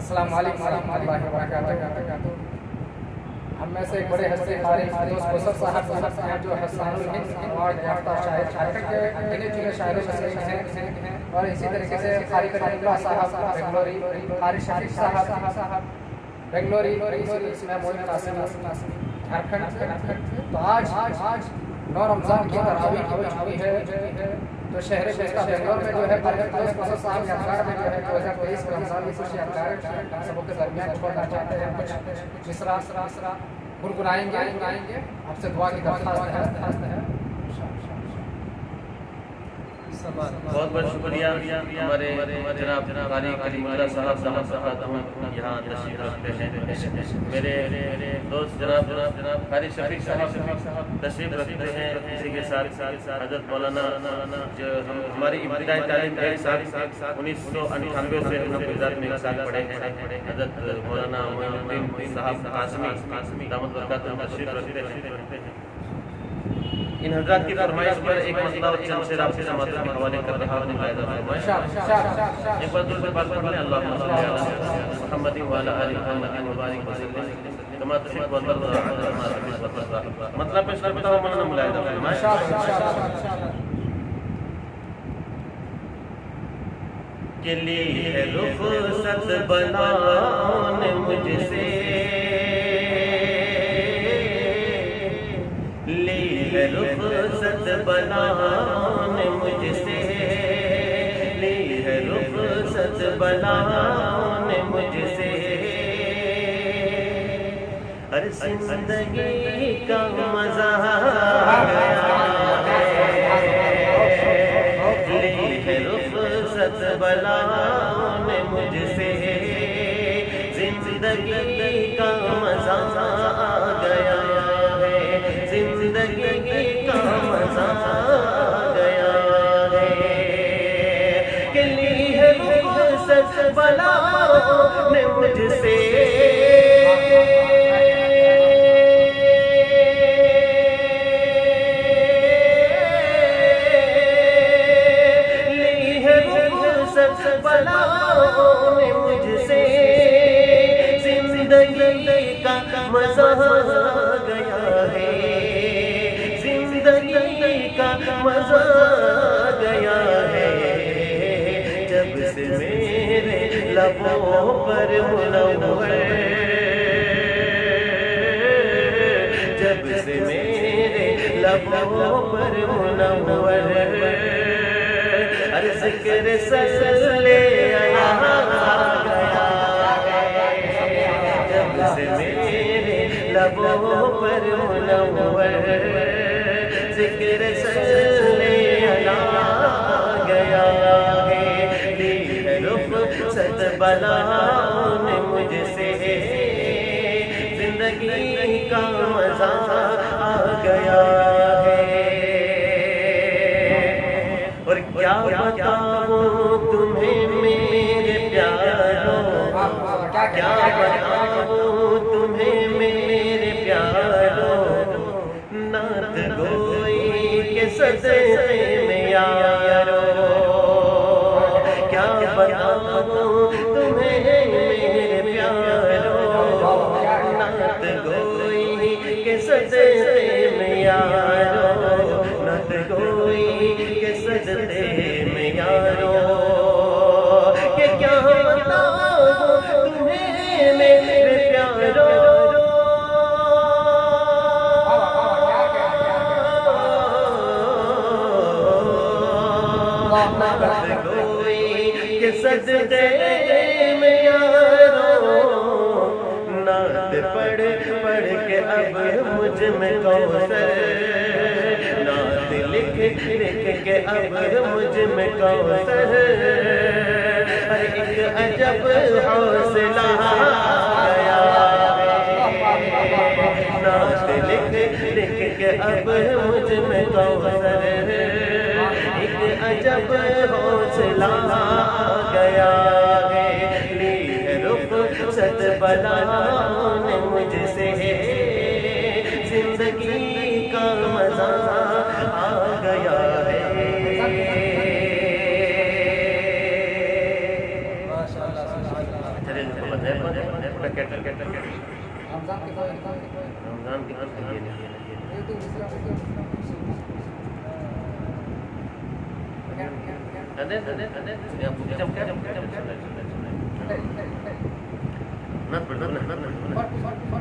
السلام علیکم ورحمۃ اللہ وبرکاتہ۔ ہم میں سے ایک بڑے ہستی فارغ فردوس کوثر صاحب ہیں جو حسان الہند ایوارڈ یافتہ شاعر جھارکھنڈ کے گنے چنے شاعروں میں سے ہیں، اور اسی طریقے سے قاری کریم اللہ صاحب بنگلوری، قاری شریف صاحب بنگلوری، اس میں مولانا قاسم جھارکھنڈ۔ تو آج 9 رمضان کی تراویح کی ہوئی ہے، تو شہر گوشتہ بنگلور میں جو ہے قاری فردوس کوثر صاحب یادگار میں جو ہے 2023 رمضان کی خوشی یادگار سبوں کے درمیان چھوڑنا چاہتے ہیں، کچھ مصرع گنگنائیں گے، آپ سے دعا کی درخواست ہے۔ بہت بہت شکریہ ہمارے جناب قاری کریم اللہ صاحب یہاں تشریف رکھتے ہیں۔ میرے دوست جناب قاری شفیق صاحب تشریف رکھتے ہیں، اسی کے ساتھ حضرت مولانا جو ہماری ابتدائی تعلیم ایک سال 1998 سے حفظات میں ایک سال پڑھے ہیں، حضرت مولانا معین الدین صاحب قاسمی دامت برکاتہ تشریف رکھتے ہیں۔ ان حضرات کی فرمائش پر ایک مسئلہ اور چند شعر آپ کے سماعت کے حوالے کر رہا ہوں۔ ایک بار دوسرے بات پڑھ لیں، اللہم صلی علی محمد وعلی آل محمد وبارک وسلم کما تحب وترضى۔ مطلب پیش کرتا ہوں مولانا ملاحظہ کہ لی ہے رخصت بنانے مجھ سے، رخصت بنانے مجھ سے، لی ہے رخصت بنانے مجھ سے، ہر زندگی کا مزہ لی ہے رخصت بنانے مجھ سے، زندگی کا مزہ آ گیا ہے، زندگی کا مزہ آ گیا ہے، کہ لی ہے رخصت بنانے مجھ سے، لی ہے رخصت بنانے مجھ سے، زندگی کا مزہ آ گیا ہے، زندگی کا مزہ آ گیا ہے، جب سے میرے لبوں پر منور، جب سے میرے لبوں پر منور، ہر ذکر صلی آیا گیا ہے، جب سے میرے لبوں پر منور، ذکر صلی آیا گیا ہے، لی ہے رخصت بنانے مجھ سے، زندگی کا مزہ آ گیا ہے، اور کیا بتاؤں تمہیں میرے پیاروں، کیا بتاؤں تمہیں میرے پیاروں، نعت گوئی کے صدقے میں یارو، کیا بتاؤں تمہیں میرے پیاروں، نعت گوئی کے صدقے میں یارو، نعت گوئی کے صدقے میں یارو، کہ کیا بتاؤں تمہیں میرے پیاروں، نعت گوئی کے صدقے میں یارو، نعت پڑھ پڑھ کے اب مجھ میں کوثر، نعت لکھ لکھ کے اب مجھ میں کوثر، ہر ایک عجب حوصلہ گیا ہے، نعت لکھ لکھ کے اب مجھ میں کوثر، ایک عجب حوصلہ گیا ہے، لی ہے رخصت بلا نے مجھ سے، زندگی کا مزہ آ گیا ہے۔ رمضان کی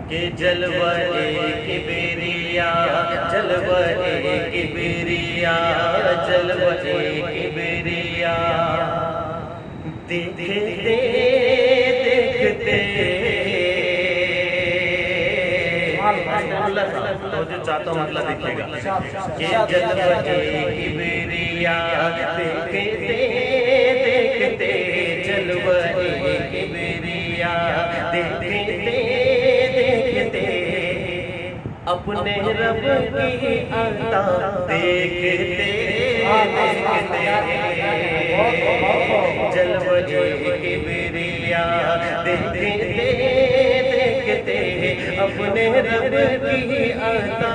کہ جلوہ کبریا، جلوہ کبریا، جلوہ کبریا، دیکھتے دیکھتے جو چاہتا ہوں اللہ دیکھے گا کہ جلوہ کبریا، دیکھتے دیکھتے جلوہ کبریا، دیکھتے دیکھتے اپنے رب کی عطا دیکھتے دیکھتے، جلوہ کبریا دیکھتے دیکھتے اپنے رب کی عطا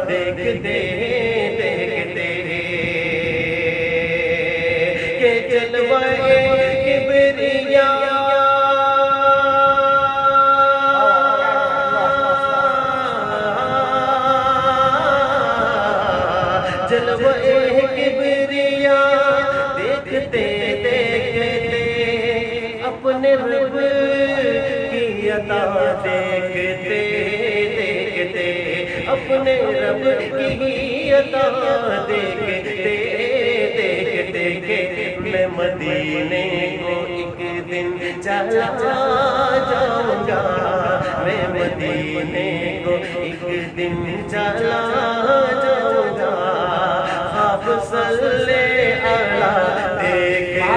دیکھتے دیکھتے، کہ جلوہ کبریا جلوہ کبریا دیکھتے دیکھتے اپنے رب کی عطا دیکھتے دیکھتے، اپنے رب کی عطا دیکھتے دیکھتے، کہ میں مدینے کو ایک دن چلا جاؤں گا، میں مدینے کو ایک دن چلا جاؤں گا، خواب صلی اعلیٰ دیکھتے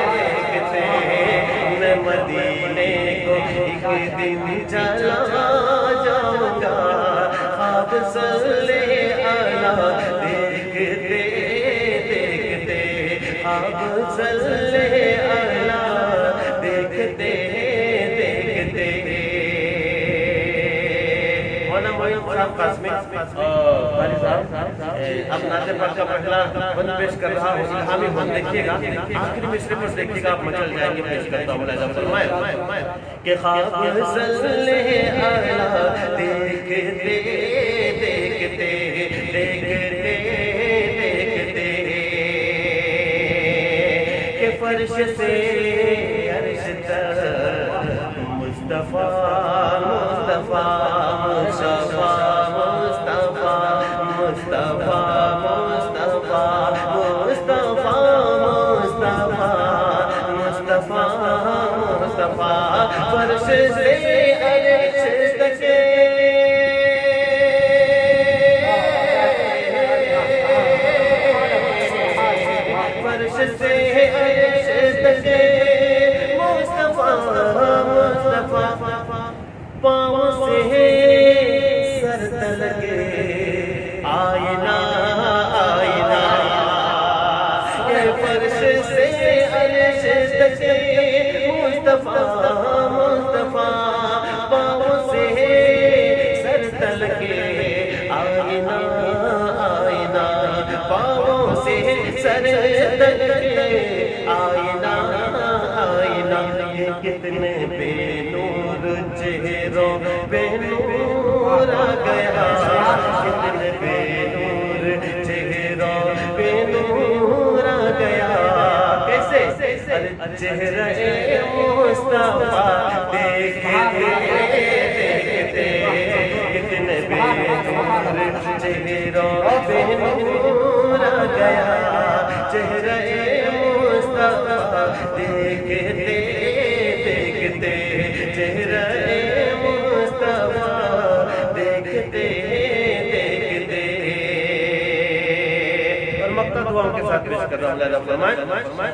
دیکھتے، میں مدینے کو ایک دن چلا جاؤں گا، خواب صلی اعلیٰ دیکھتے دیکھتے، خواب صلی اعلیٰ دیکھتے دیکھتے۔ قاری صاحب اب نعت پاک کا پہلا بند پیش کر رہا ہوں، الہامی بند دیکھیے گا، آخری مصرے پر دیکھیے گا، آپ مچل جائیں گے، پیش کرتا ہوں لہذا فرمائے کہ خواب صلی اعلیٰ دیکھتے دیکھتے دیکھتے دیکھتے، کہ فرش سے عرش تک مصطفیٰ مصطفیٰ مصطفیٰ مصطفیٰ مصطفیٰ مصطفیٰ مصطفیٰ مصطفیٰ مصطفیٰ فرش سے عرش تک، فرش سے عرش تک مصطفیٰ مصطفیٰ، پاؤں سے سر تلک آئینہ آئینہ، فرش سے عرش تک مصطفیٰ مصطفیٰ، پاؤں سے سر تلک آئینہ آئینہ، پاؤں سے سر تلک آئینہ آئینہ، کتنے بے نور چہروں پہ نور آ گیا، کتنے بے نور چہروں پہ نور آ گیا، کیسے چہرہ مصطفیٰ دیکھتے دیکھتے، کتنے بے نور چہروں پہ نور آ گیا، چہرہ مصطفیٰ دیکھتے دیکھتے، چہرہ مصطفیٰ دیکھتے دیکھتے۔ اور مقطع دعاؤں کے ساتھ پیش کر رہا ہوں، اللہ فرمائے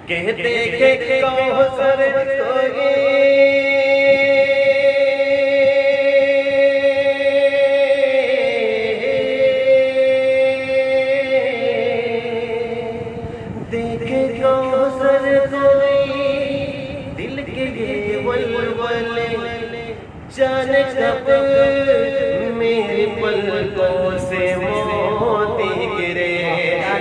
کہتے کہ کوثر کوئی جب میری پلکوں سے موتی گرے،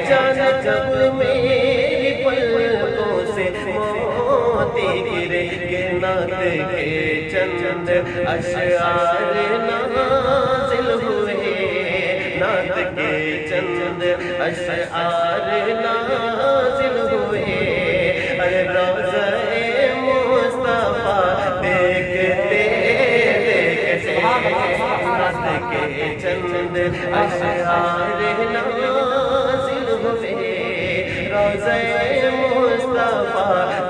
جانے جب میری پلکوں سے موتی گرے، کہ نعت کے چند اشعار نازل ہوئے، نعت کے چند اشعار نازل ہوئے، ارے روضہ مصطفیٰ دیکھتے دیکھتے نعت کے چند اشعار نازل ہوئے، روضہ مصطفیٰ